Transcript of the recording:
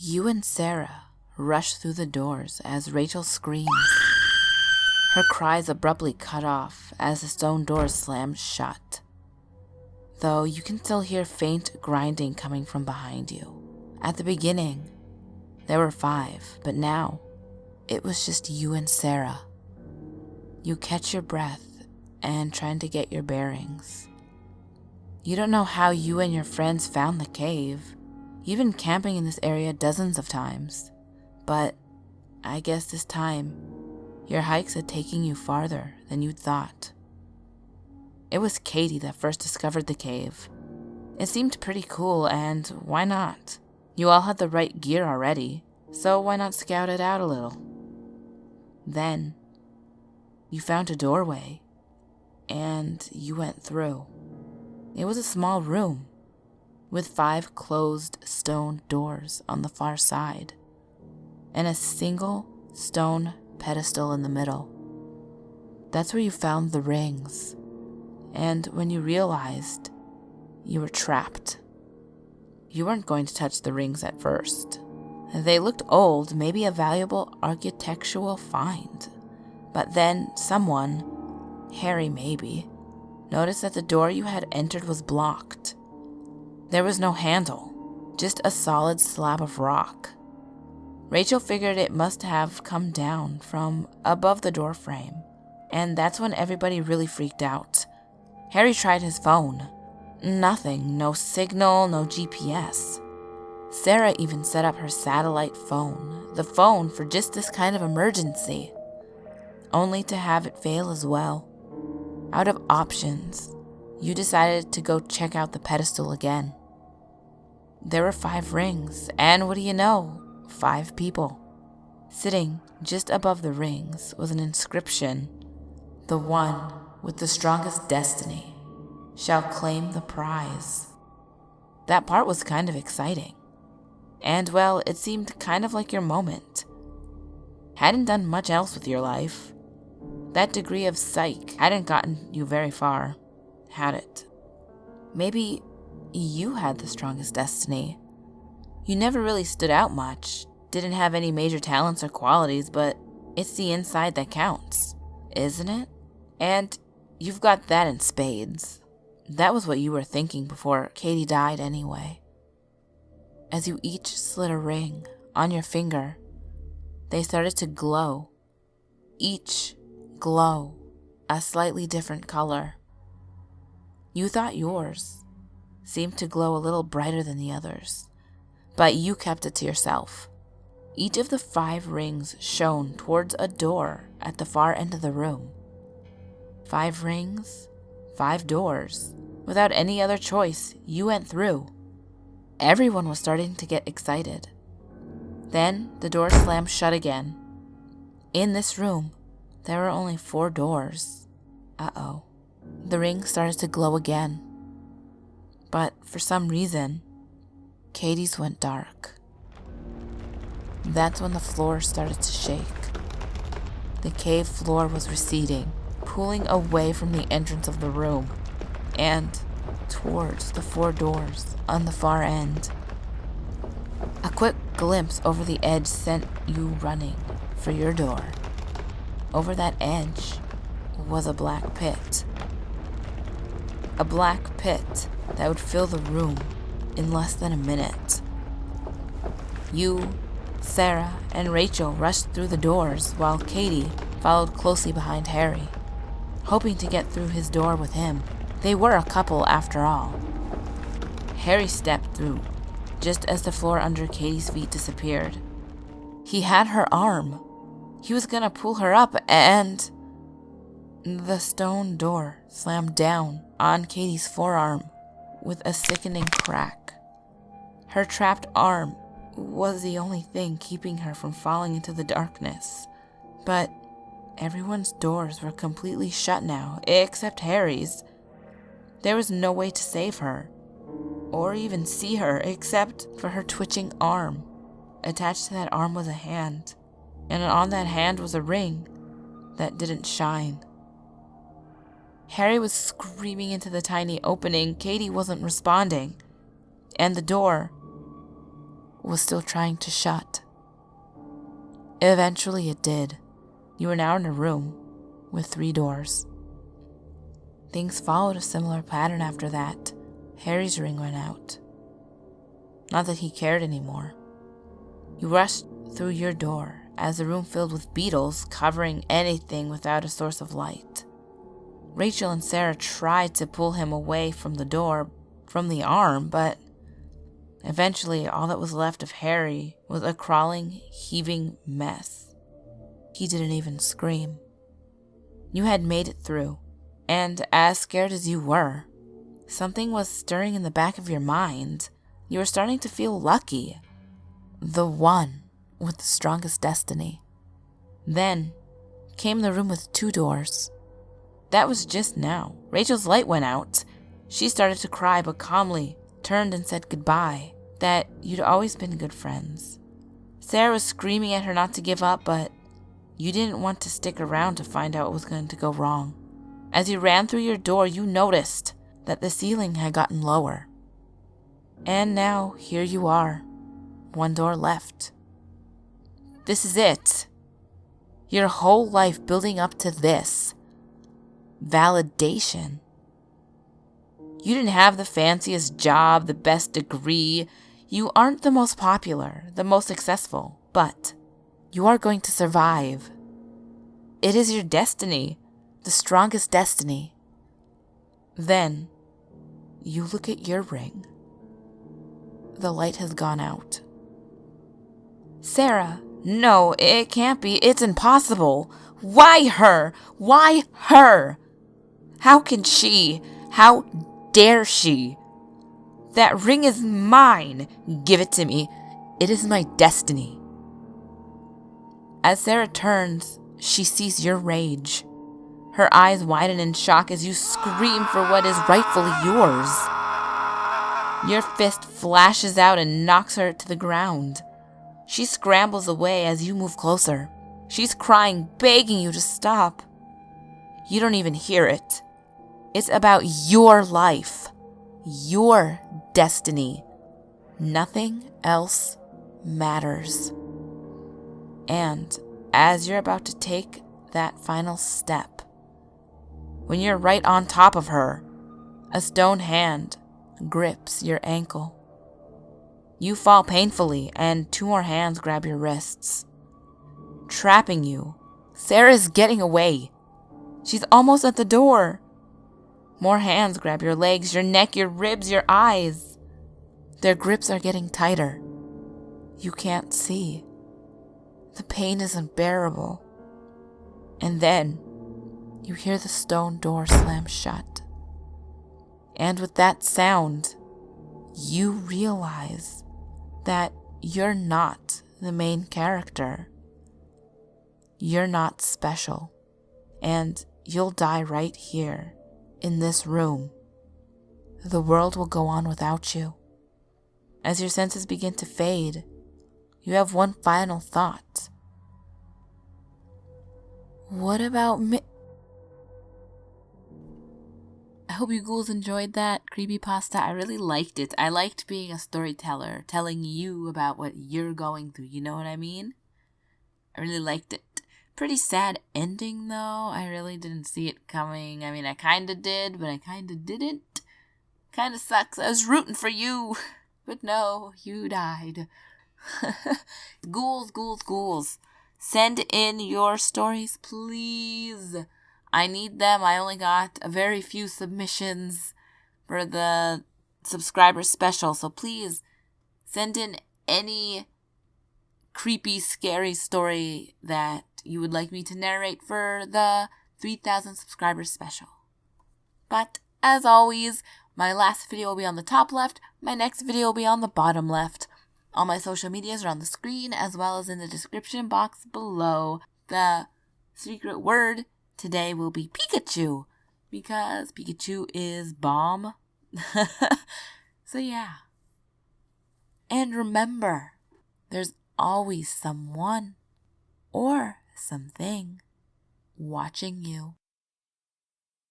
You and Sarah rush through the doors as Rachel screams. Her cries abruptly cut off as the stone doors slam shut, though you can still hear faint grinding coming from behind you. At the beginning, there were 5, but now it was just you and Sarah. You catch your breath and trying to get your bearings. You don't know how you and your friends found the cave. You've been camping in this area dozens of times, but I guess this time, your hikes had taken you farther than you'd thought. It was Katie that first discovered the cave. It seemed pretty cool, and why not? You all had the right gear already, so why not scout it out a little? Then, you found a doorway, and you went through. It was a small room, with 5 closed stone doors on the far side, and a single stone pedestal in the middle. That's where you found the rings, and when you realized you were trapped. You weren't going to touch the rings at first. They looked old, maybe a valuable architectural find. But then someone, Harry maybe, noticed that the door you had entered was blocked. There was no handle, just a solid slab of rock. Rachel figured it must have come down from above the door frame, and that's when everybody really freaked out. Harry tried his phone. Nothing, no signal, no GPS. Sarah even set up her satellite phone, the phone for just this kind of emergency, only to have it fail as well. Out of options, you decided to go check out the pedestal again. There were 5 rings, and what do you know? 5 people. Sitting just above the rings was an inscription. The one with the strongest destiny shall claim the prize. That part was kind of exciting. And well, it seemed kind of like your moment. Hadn't done much else with your life. That degree of psych hadn't gotten you very far, had it? Maybe you had the strongest destiny. You never really stood out much, didn't have any major talents or qualities, but it's the inside that counts, isn't it? And you've got that in spades. That was what you were thinking before Katie died anyway. As you each slid a ring on your finger, they started to glow. Each glow a slightly different color. You thought yours seemed to glow a little brighter than the others, but you kept it to yourself. Each of the 5 rings shone towards a door at the far end of the room. 5 rings, 5 doors. Without any other choice, you went through. Everyone was starting to get excited. Then the door slammed shut again. In this room, there were only 4 doors. Uh-oh. The rings started to glow again. But for some reason, Katie's went dark. That's when the floor started to shake. The cave floor was receding, pulling away from the entrance of the room and towards the 4 doors on the far end. A quick glimpse over the edge sent you running for your door. Over that edge was a black pit. A black pit that would fill the room in less than a minute. You, Sarah, and Rachel rushed through the doors while Katie followed closely behind Harry, hoping to get through his door with him. They were a couple after all. Harry stepped through just as the floor under Katie's feet disappeared. He had her arm. He was gonna pull her up, and the stone door slammed down on Katie's forearm with a sickening crack. Her trapped arm was the only thing keeping her from falling into the darkness. But everyone's doors were completely shut now, except Harry's. There was no way to save her, or even see her, except for her twitching arm. Attached to that arm was a hand, and on that hand was a ring that didn't shine. Harry was screaming into the tiny opening. Katie wasn't responding, and the door was still trying to shut. Eventually it did. You were now in a room with 3 doors. Things followed a similar pattern after that. Harry's ring went out. Not that he cared anymore. You rushed through your door as the room filled with beetles covering anything without a source of light. Rachel and Sarah tried to pull him away from the door, from the arm, but eventually all that was left of Harry was a crawling, heaving mess. He didn't even scream. You had made it through, and as scared as you were, something was stirring in the back of your mind. You were starting to feel lucky. The one with the strongest destiny. Then came the room with 2 doors. That was just now. Rachel's light went out. She started to cry, but calmly turned and said goodbye, that you'd always been good friends. Sarah was screaming at her not to give up, but you didn't want to stick around to find out what was going to go wrong. As you ran through your door, you noticed that the ceiling had gotten lower. And now, here you are. 1 door left. This is it. Your whole life building up to this. Validation. You didn't have the fanciest job, the best degree. You aren't the most popular, the most successful, but you are going to survive. It is your destiny, the strongest destiny. Then, you look at your ring. The light has gone out. Sarah, no, it can't be. It's impossible. Why her? Why her? How can she? How dare she? That ring is mine. Give it to me. It is my destiny. As Sarah turns, she sees your rage. Her eyes widen in shock as you scream for what is rightfully yours. Your fist flashes out and knocks her to the ground. She scrambles away as you move closer. She's crying, begging you to stop. You don't even hear it. It's about your life, your destiny. Nothing else matters. And as you're about to take that final step, when you're right on top of her, a stone hand grips your ankle. You fall painfully, and 2 more hands grab your wrists, trapping you. Sarah's getting away. She's almost at the door. More hands grab your legs, your neck, your ribs, your eyes. Their grips are getting tighter. You can't see. The pain is unbearable. And then you hear the stone door slam shut. And with that sound, you realize that you're not the main character. You're not special. And you'll die right here, in this room. The world will go on without you. As your senses begin to fade, you have one final thought. What about me? I hope you ghouls enjoyed that creepypasta. I really liked it. I liked being a storyteller, telling you about what you're going through. You know what I mean? I really liked it. Pretty sad ending, though. I really didn't see it coming. I mean, I kind of did, but I kind of didn't. Kind of sucks. I was rooting for you. But no, you died. Ghouls, ghouls, ghouls. Send in your stories, please. I need them. I only got a very few submissions for the subscriber special. So please send in any creepy, scary story that you would like me to narrate for the 3,000 subscribers special. But as always, my last video will be on the top left. My next video will be on the bottom left. All my social medias are on the screen as well as in the description box below. The secret word today will be Pikachu, because Pikachu is bomb. So yeah. And remember, there's always someone or something watching you.